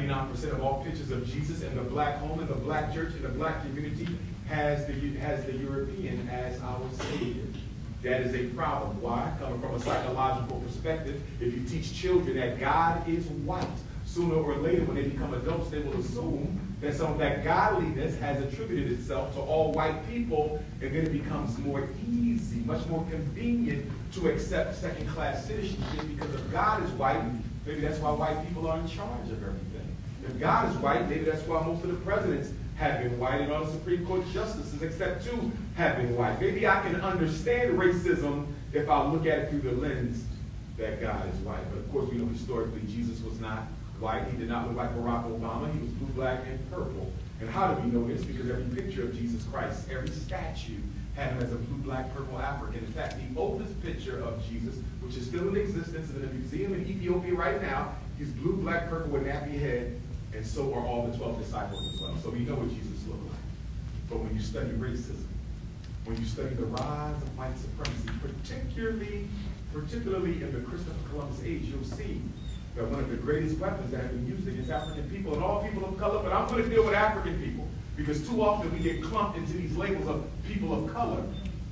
99% of all pictures of Jesus in the black home, in the black church, in the black community has the European as our savior. That is a problem. Why? Coming from a psychological perspective, if you teach children that God is white, sooner or later when they become adults, they will assume that some of that godliness has attributed itself to all white people, and then it becomes more easy, much more convenient to accept second-class citizenship because if God is white, maybe that's why white people are in charge of everything. If God is white, maybe that's why most of the presidents have been white and all the Supreme Court justices, except two, have been white. Maybe I can understand racism if I look at it through the lens that God is white. But of course, we know historically Jesus was not white. He did not look like Barack Obama. He was blue, black, and purple. And how do we know this? Because every picture of Jesus Christ, every statue had him as a blue, black, purple African. In fact, the oldest picture of Jesus, which is still in existence in a museum in Ethiopia right now, he's blue, black, purple with nappy head, and so are all the 12 disciples as well. So we know what Jesus looked like. But when you study racism, when you study the rise of white supremacy, particularly in the Christopher Columbus age, you'll see that one of the greatest weapons that have been used against African people and all people of color, but I'm going to deal with African people, because too often we get clumped into these labels of people of color,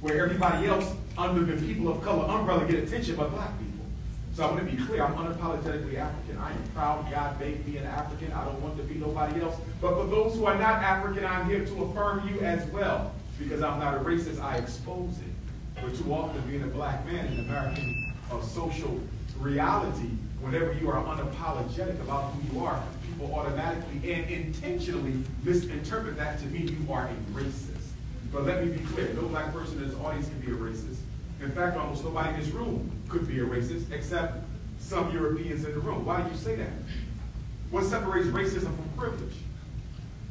where everybody else under the people of color umbrella get attention but black people. So I want to be clear, I'm unapologetically African. I am proud God made me an African. I don't want to be nobody else. But for those who are not African, I'm here to affirm you as well, because I'm not a racist, I expose it. But too often being a black man in American social reality, whenever you are unapologetic about who you are, people automatically and intentionally misinterpret that to mean you are a racist. But let me be clear, no black person in this audience can be a racist. In fact, almost nobody in this room could be a racist except some Europeans in the room. Why do you say that? What separates racism from privilege?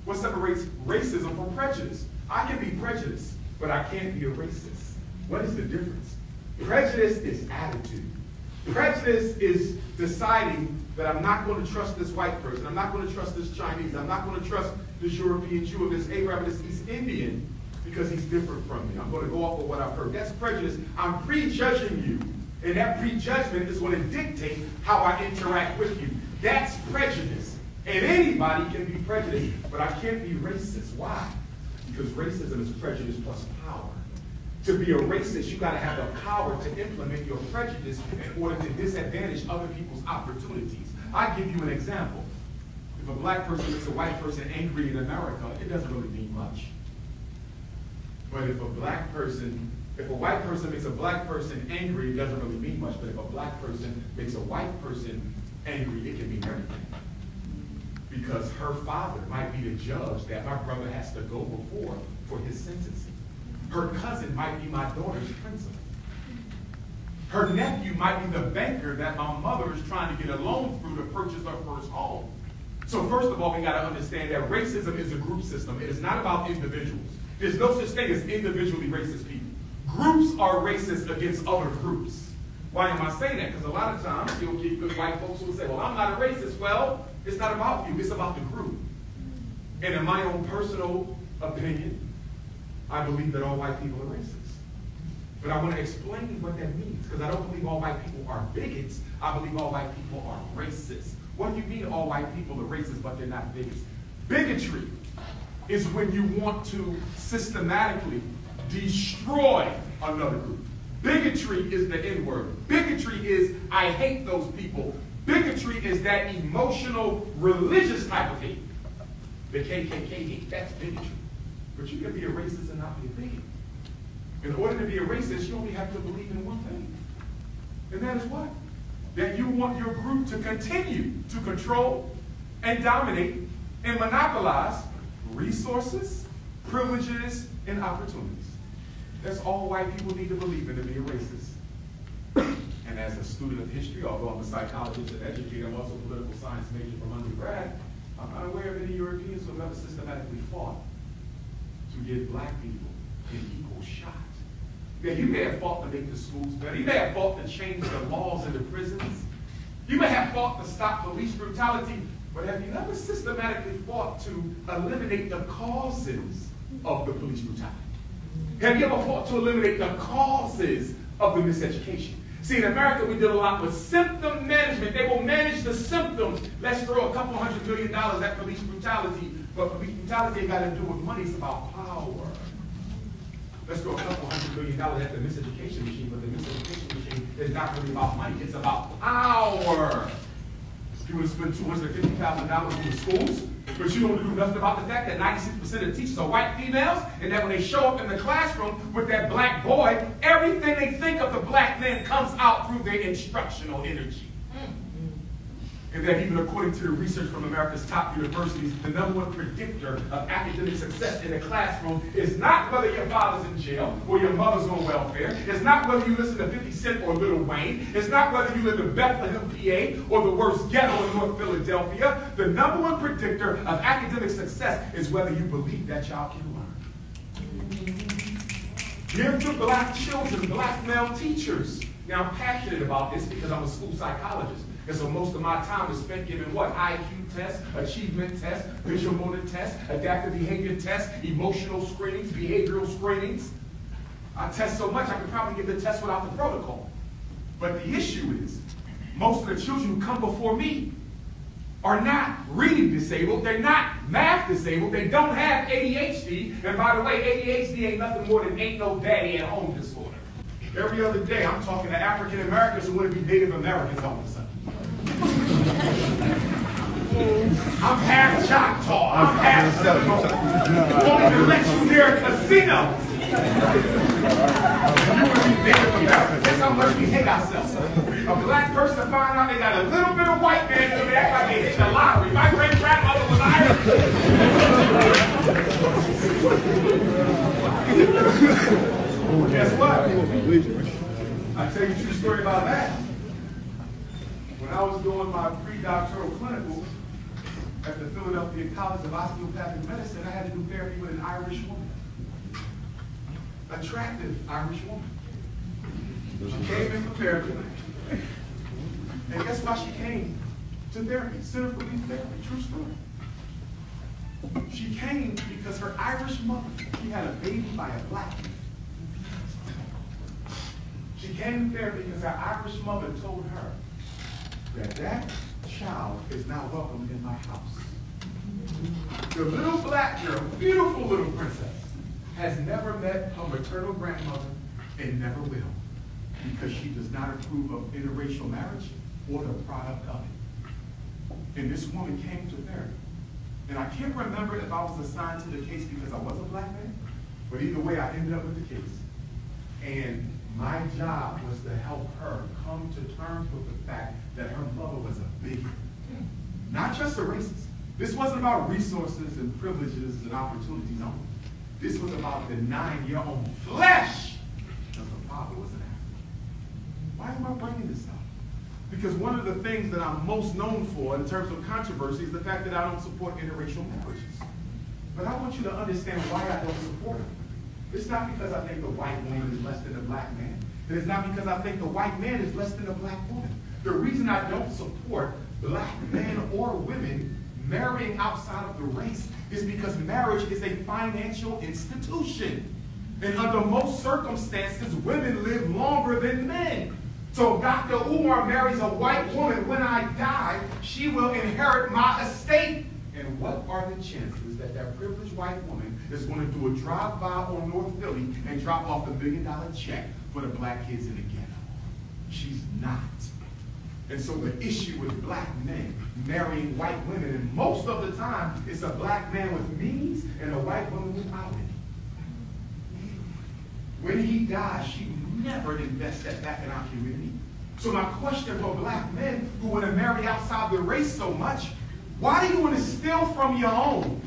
What separates racism from prejudice? I can be prejudiced, but I can't be a racist. What is the difference? Prejudice is attitude. Prejudice is deciding that I'm not going to trust this white person, I'm not going to trust this Chinese, I'm not going to trust this European Jew or this Arab or this East Indian because he's different from me. I'm going to go off of what I've heard. That's prejudice. I'm prejudging you. And that prejudgment is going to dictate how I interact with you. That's prejudice. And anybody can be prejudiced, but I can't be racist. Why? Because racism is prejudice plus power. To be a racist, you got to have the power to implement your prejudice in order to disadvantage other people's opportunities. I give you an example. If a black person makes a white person angry in America, it doesn't really mean much. But if a white person makes a black person angry, it doesn't really mean much. But if a black person makes a white person angry, it can mean everything. Because her father might be the judge that my brother has to go before for his sentencing. Her cousin might be my daughter's principal. Her nephew might be the banker that my mother is trying to get a loan through to purchase her first home. So first of all, we got to understand that racism is a group system. It is not about individuals. There's no such thing as individually racist people. Groups are racist against other groups. Why am I saying that? Because a lot of times you'll get good white folks who will say, well, I'm not a racist. Well, it's not about you. It's about the group. And in my own personal opinion, I believe that all white people are racist. But I want to explain what that means, because I don't believe all white people are bigots. I believe all white people are racist. What do you mean all white people are racist, but they're not bigots? Bigotry is when you want to systematically destroy another group. Bigotry is the N-word. Bigotry is, I hate those people. Bigotry is that emotional, religious type of hate. The KKK hate, that's bigotry. But you can be a racist and not be a bigot. In order to be a racist, you only have to believe in one thing. And that is what? That you want your group to continue to control and dominate and monopolize resources, privileges, and opportunities. That's all white people need to believe in to be a racist. And as a student of history, although I'm a psychologist and educator, I'm also a political science major from undergrad, I'm not aware of any Europeans who have ever systematically fought to give black people an equal shot. Now, you may have fought to make the schools better. You may have fought to change the laws in the prisons. You may have fought to stop police brutality. But have you never systematically fought to eliminate the causes of the police brutality? Have you ever fought to eliminate the causes of the miseducation? See, in America, we deal a lot with symptom management. They will manage the symptoms. Let's throw a couple $100 million at police brutality. But police brutality ain't got to do with money. It's about power. Let's throw a couple $100 million at the miseducation machine. But the miseducation machine is not really about money. It's about power. You would spend $250,000 in the schools, but you don't do nothing about the fact that 96% of teachers are white females, and that when they show up in the classroom with that black boy, everything they think of the black man comes out through their instructional energy. And that even according to the research from America's top universities, the #1 predictor of academic success in the classroom is not whether your father's in jail or your mother's on welfare. It's not whether you listen to 50 Cent or Lil Wayne. It's not whether you live in Bethlehem, PA, or the worst ghetto in North Philadelphia. The #1 predictor of academic success is whether you believe that child can learn. Give to black children, black male teachers. Now, I'm passionate about this because I'm a school psychologist. And so most of my time is spent giving what? IQ tests, achievement tests, visual motor tests, adaptive behavior tests, emotional screenings, behavioral screenings. I test so much I could probably give the test without the protocol. But the issue is, most of the children who come before me are not reading disabled, they're not math disabled, they don't have ADHD, and by the way, ADHD ain't nothing more than ain't no daddy at home disorder. Every other day I'm talking to African Americans who want to be Native Americans all of a sudden. I'm half Choctaw, I'm half Seminole. Won't even let you near a casino. You want to be Native Americans. That's how much we hate ourselves. A black person find out they got a little bit of white man in them, they act like they hit the lottery. My great-grandmother was Irish. Guess what? I'll tell you a true story about that. When I was doing my pre-doctoral clinical at the Philadelphia College of Osteopathic Medicine, I had to do therapy with an Irish woman. Attractive Irish woman. She came in for therapy. And guess why she came to therapy? Center for Relief Therapy. True story. She came because her Irish mother, she had a baby by a black man. She came to therapy because her Irish mother told her that child is not welcome in my house. The little black girl, beautiful little princess, has never met her maternal grandmother and never will, because she does not approve of interracial marriage or the product of it. And this woman came to therapy. And I can't remember if I was assigned to the case because I was a black man, but either way, I ended up with the case. And my job was to help her come to terms with the fact that her mother was a bigot. Not just a racist. This wasn't about resources and privileges and opportunities only. This was about denying your own flesh because the father was an African. Why am I bringing this up? Because one of the things that I'm most known for in terms of controversy is the fact that I don't support interracial marriages. But I want you to understand why I don't support it. It's not because I think the white woman is less than the black man. And it's not because I think the white man is less than the black woman. The reason I don't support black men or women marrying outside of the race is because marriage is a financial institution. And under most circumstances, women live longer than men. So if Dr. Umar marries a white woman, when I die, she will inherit my estate. And what are the chances that that privileged white woman is going to do a drive-by on North Philly and drop off the $1 million check for the black kids in the ghetto? She's not. And so the issue with black men marrying white women, and most of the time, it's a black man with means and a white woman without it. When he dies, she never invests that back in our community. So my question for black men who want to marry outside the race so much, why do you want to steal from your own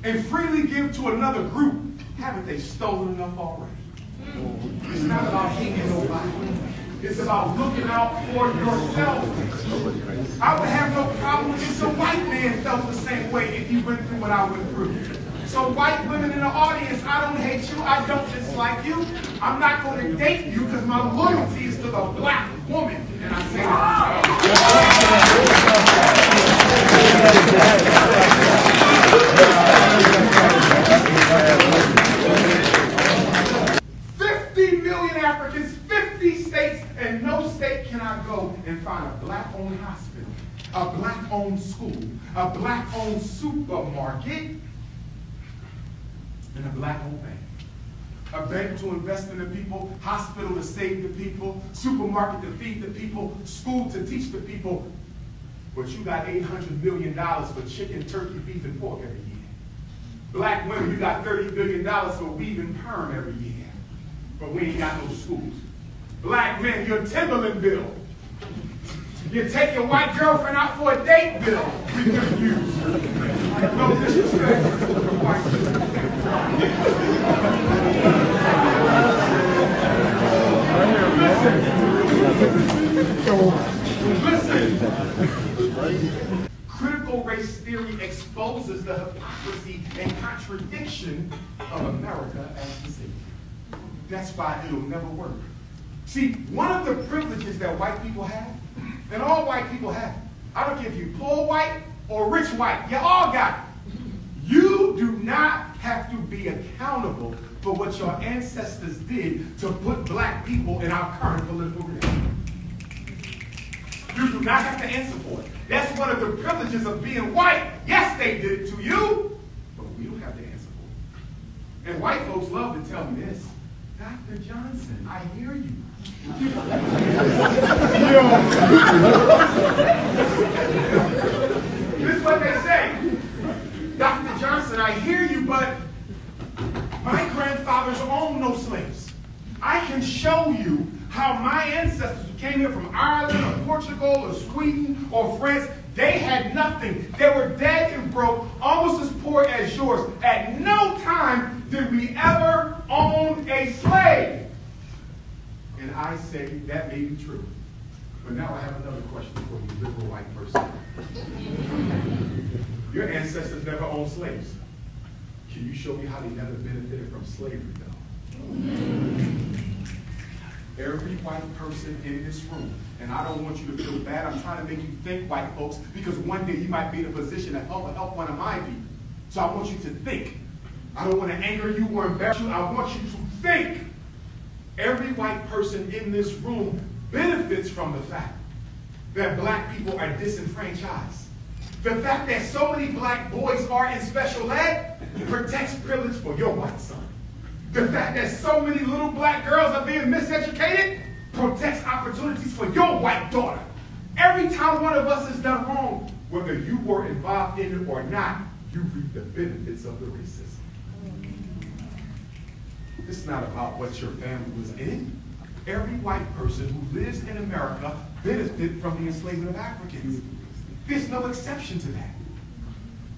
and freely give to another group? Haven't they stolen enough already? It's not about hating nobody. It's about looking out for yourself. I would have no problem if some white man felt the same way if he went through what I went through. So white women in the audience, I don't hate you, I don't dislike you. I'm not going to date you because my loyalty is to the black woman. And I say that. 50 million Africans, 50 states, and no state a black-owned supermarket, and a black-owned bank. A bank to invest in the people, hospital to save the people, supermarket to feed the people, school to teach the people. But you got $800 million for chicken, turkey, beef, and pork every year. Black women, you got $30 billion for weaving perm every year. But we ain't got no schools. Black men, your Timberland bill. You take your white girlfriend out for a date bill. We could use. No disrespect to the white Listen. Critical race theory exposes the hypocrisy and contradiction of America as the city. That's why it'll never work. See, one of the privileges that white people have, and all white people have, I don't care if you're poor white or rich white, you all got it. You do not have to be accountable for what your ancestors did to put black people in our current political reality. You do not have to answer for it. That's one of the privileges of being white. Yes, they did it to you, but we don't have to answer for it. And white folks love to tell me this. Dr. Johnson, I hear you. This is what they say. Dr. Johnson, I hear you, but my grandfathers owned no slaves. I can show you how my ancestors who came here from Ireland or Portugal or Sweden or France, they had nothing. They were dead and broke, almost as poor as yours. At no time did we ever own a slave. And I say that may be true. But now I have another question for you, liberal white person. Your ancestors never owned slaves. Can you show me how they never benefited from slavery, though? Every white person in this room, and I don't want you to feel bad, I'm trying to make you think, white folks, because one day you might be in a position to help one of my people. So I want you to think. I don't want to anger you or embarrass you. I want you to think. Every white person in this room benefits from the fact that black people are disenfranchised. The fact that so many black boys are in special ed protects privilege for your white son. The fact that so many little black girls are being miseducated protects opportunities for your white daughter. Every time one of us is done wrong, whether you were involved in it or not, you reap the benefits of the racism. It's not about what your family was in. Every white person who lives in America benefits from the enslavement of Africans. There's no exception to that.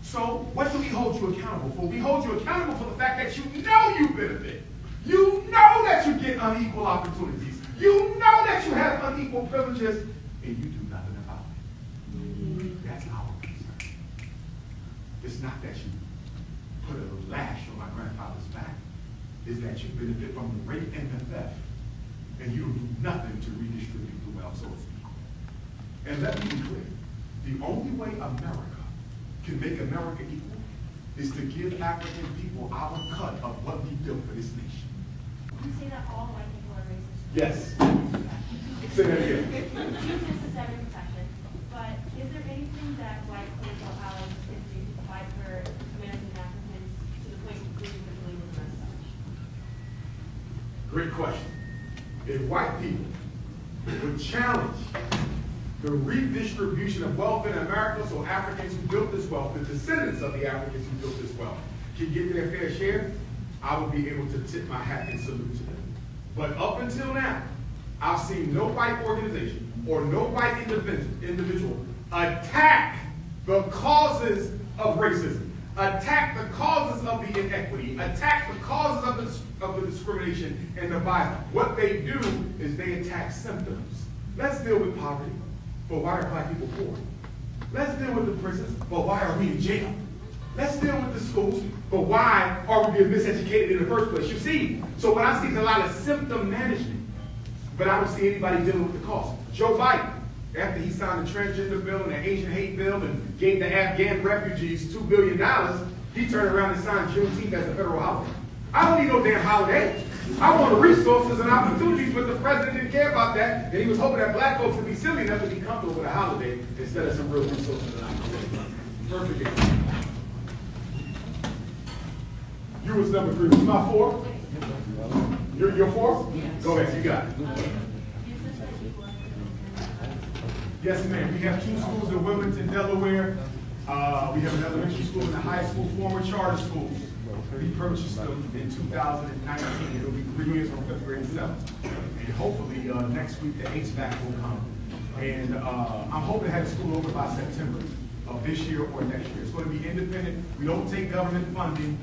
So what do we hold you accountable for? We hold you accountable for the fact that you know you benefit. You know that you get unequal opportunities. You know that you have unequal privileges, and you do nothing about it. That's our concern. It's not that you put a lash on my grandfather's back. It's that you benefit from the rape and the theft, and you don't do nothing to redistribute the wealth so it's equal. And let me be clear. The only way America can make America equal is to give African people our cut of what we built for this nation. You say that all white people are racist? Yes. Say that again. You necessary protection, but is there anything that white political allies can do to fight for American Africans to the point where we can believe in the rest of us? Great question. If white people would challenge the redistribution of wealth in America so Africans who built this wealth, the descendants of the Africans who built this wealth, can get their fair share, I would be able to tip my hat and salute to them. But up until now, I've seen no white organization or no white individual attack the causes of racism, attack the causes of the inequity, attack the causes of the discrimination and the violence. What they do is they attack symptoms. Let's deal with poverty. But why are black people poor? Let's deal with the prisons, but why are we in jail? Let's deal with the schools, but why are we being miseducated in the first place? You see, so what I see is a lot of symptom management, but I don't see anybody dealing with the cause. Joe Biden, after he signed the transgender bill and the Asian hate bill and gave the Afghan refugees $2 billion, he turned around and signed Juneteenth as a federal holiday. I don't need no damn holiday. I want the resources and opportunities, but the president didn't care about that, and he was hoping that black folks would be silly enough to be comfortable with a holiday instead of some real resources and opportunities. Perfect answer. You was number 3. Who's my 4? You're 4? Go ahead, you got it. Yes, ma'am. We have 2 schools in Wilmington, Delaware. We have an elementary school and a high school, former charter schools. We purchased them in 2019. It'll be 3 years from 5th grade to 7th. And hopefully next week the HVAC will come. And I'm hoping to have the school over by September of this year or next year. It's going to be independent. We don't take government funding,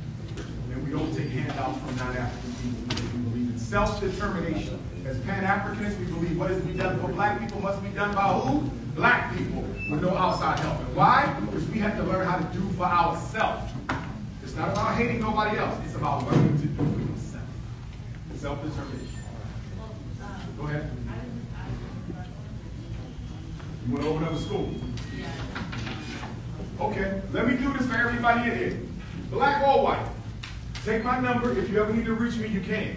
and we don't take handouts from non-African people. We believe in self-determination. As Pan-Africanists, we believe what is to be done for black people must be done by who? Black people, with no outside help. And why? Because we have to learn how to do for ourselves. It's not about hating nobody else. It's about learning to do for yourself. Self-determination. Go ahead. You want to open up a school? Okay, let me do this for everybody in here. Black or white. Take my number. If you ever need to reach me, you can.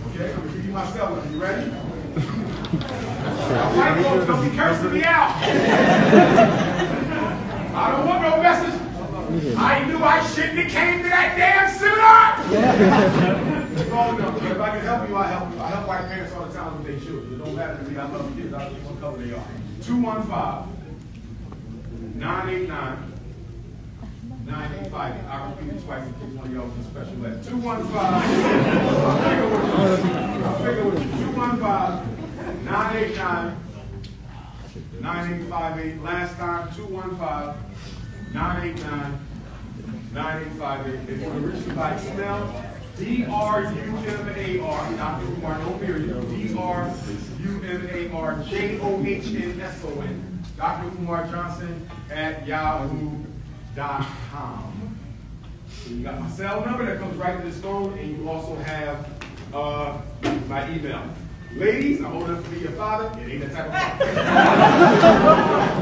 Okay, I'm going to give you my cell number. You ready? White folks, don't be cursing me out. I don't want no message. I knew I shouldn't have came to that damn seminar. Oh, no. If I can help you, I help you. I help white parents all the time with their children. It don't matter to me. I love kids. I don't care what color they are. 215-989-9858. I'll repeat it twice in case one of y'all was a special ed. 215. I'll figure with you. 215-989-9858. Last time, 215-989-9858. If you want to reach me by email, DrUMAR, Dr. Umar, no period, DrUmarJohnson, DrUmarJohnson@yahoo.com. So you got my cell number that comes right to this phone, and you also have my email. Ladies, I'm old enough to be your father. It ain't that type of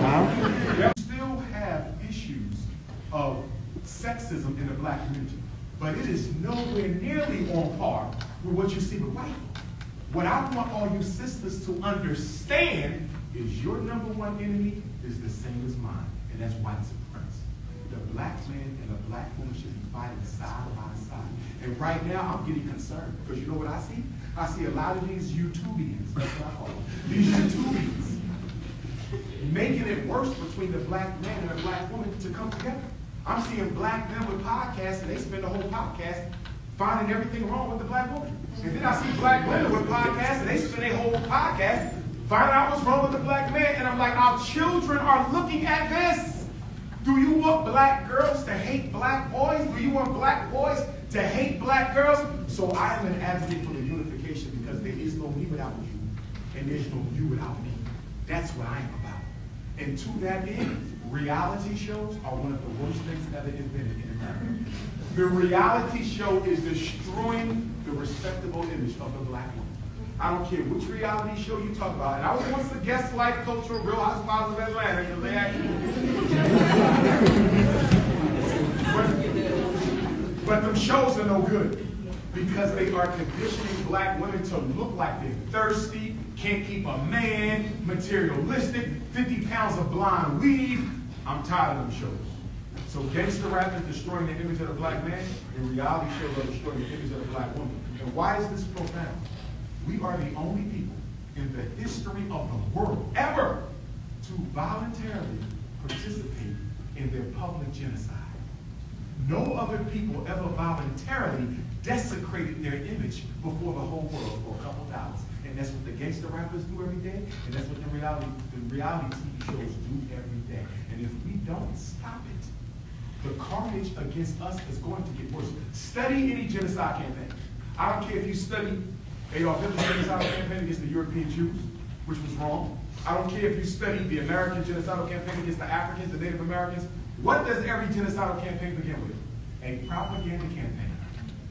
problem. We still have issues of sexism in the black community, but it is nowhere nearly on par with what you see with white people. What I want all you sisters to understand is your number one enemy is the same as mine, and that's white supremacy. The black man and the black woman should be fighting side by side. And right now, I'm getting concerned, because you know what I see? I see a lot of these YouTubians, that's what I call them, these YouTubians, making it worse between the black man and the black woman to come together. I'm seeing black men with podcasts, and they spend the whole podcast finding everything wrong with the black woman. And then I see black women with podcasts, and they spend their whole podcast finding out what's wrong with the black man. And I'm like, our children are looking at this. Do you want black girls to hate black boys? Do you want black boys to hate black girls? So I am an advocate for the unification, because there is no me without you, and there's no you without me. That's what I am about. And to that end, reality shows are one of the worst things that ever invented in America. The reality show is destroying the respectable image of the black woman. I don't care which reality show you talk about. And I was once a guest life coach for Real Housewives of Atlanta, because they actually but them shows are no good, because they are conditioning black women to look like they're thirsty, can't keep a man, materialistic, 50 pounds of blonde weave. I'm tired of them shows. So gangster rap is destroying the image of the black man, and reality shows are destroying the image of the black woman. And why is this profound? We are the only people in the history of the world ever to voluntarily participate in their public genocide. No other people ever voluntarily desecrated their image before the whole world for a couple $. And that's what the gangster rappers do every day, and that's what the reality TV shows do every day. And if we don't stop it, the carnage against us is going to get worse. Study any genocide campaign. I don't care if you study Adolf Hitler's genocidal campaign against the European Jews, which was wrong. I don't care if you study the American genocidal campaign against the Africans, the Native Americans. What does every genocidal campaign begin with? A propaganda campaign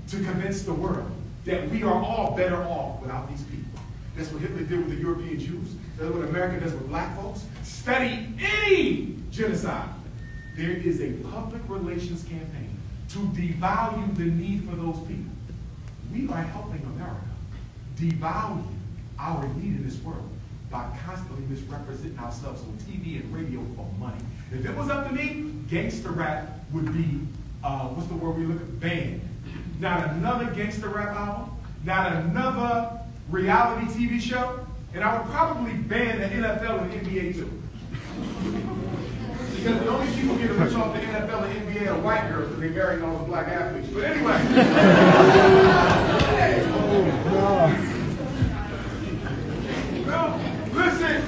to convince the world that we are all better off without these people. That's what Hitler did with the European Jews. That's what America does with black folks. Study any genocide. There is a public relations campaign to devalue the need for those people. We are helping America devalue our need in this world. by constantly misrepresenting ourselves on TV and radio for money. If it was up to me, gangster rap would be, what's the word we look at? Banned. Not another gangster rap album, not another reality TV show, and I would probably ban the NFL and NBA too. Because the only people getting rich off the NFL and NBA are white girls, and they marrying all the black athletes. But anyway. Well, listen,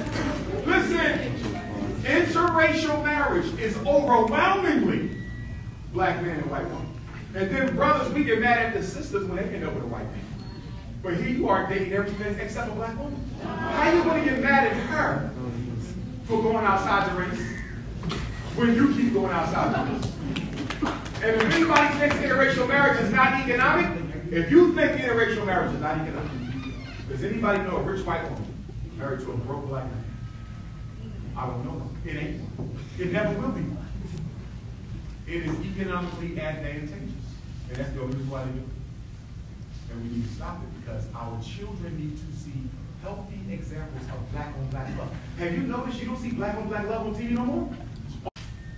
interracial marriage is overwhelmingly black man and white woman. And then brothers, we get mad at the sisters when they end up with a white man. But here you are dating everything except a black woman. How you going to get mad at her for going outside the race when you keep going outside the race? And if anybody thinks interracial marriage is not economic, if you think interracial marriage is not economic, does anybody know a rich white woman married to a broke black man? I don't know. It ain't. It never will be. It is economically advantageous. And that's the only reason why they do it. And we need to stop it because our children need to see healthy examples of black on black love. Have you noticed you don't see black on black love on TV no more?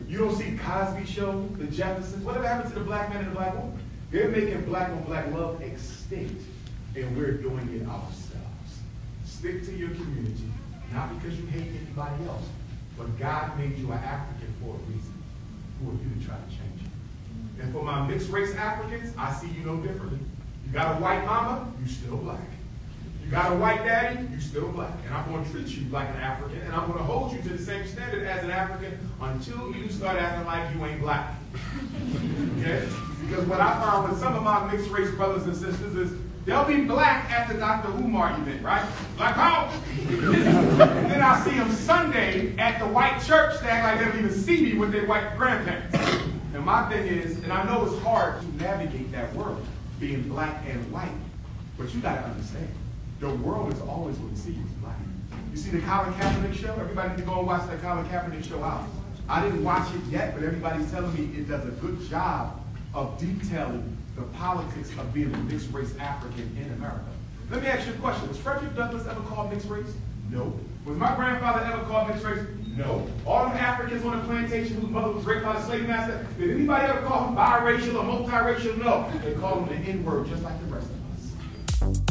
You don't see Cosby Show, the Jeffersons. Whatever happened to the black man and the black woman? They're making black on black love extinct, and we're doing it ourselves. Stick to your community, not because you hate anybody else, but God made you an African for a reason. Who are you to try to change it? And for my mixed race Africans, I see you no differently. You got a white mama, you still black. You got a white daddy, you still black. And I'm going to treat you like an African, and I'm going to hold you to the same standard as an African until you start acting like you ain't black. Okay? Because what I found with some of my mixed race brothers and sisters is they'll be black at the Dr. Umar event, right? Black power. And then I see them Sunday at the white church, they act like they don't even see me with their white grandparents. And my thing is, and I know it's hard to navigate that world, being black and white, but you got to understand, the world is always going to see you as black. You see the Colin Kaepernick show? Everybody need to go and watch that Colin Kaepernick show out. I didn't watch it yet, but everybody's telling me it does a good job of detailing the politics of being a mixed race African in America. Let me ask you a question. Was Frederick Douglass ever called mixed race? No. Was my grandfather ever called mixed race? No. All them Africans on the plantation whose mother was raped by the slave master, did anybody ever call them biracial or multiracial? No. They call them the N-word just like the rest of us.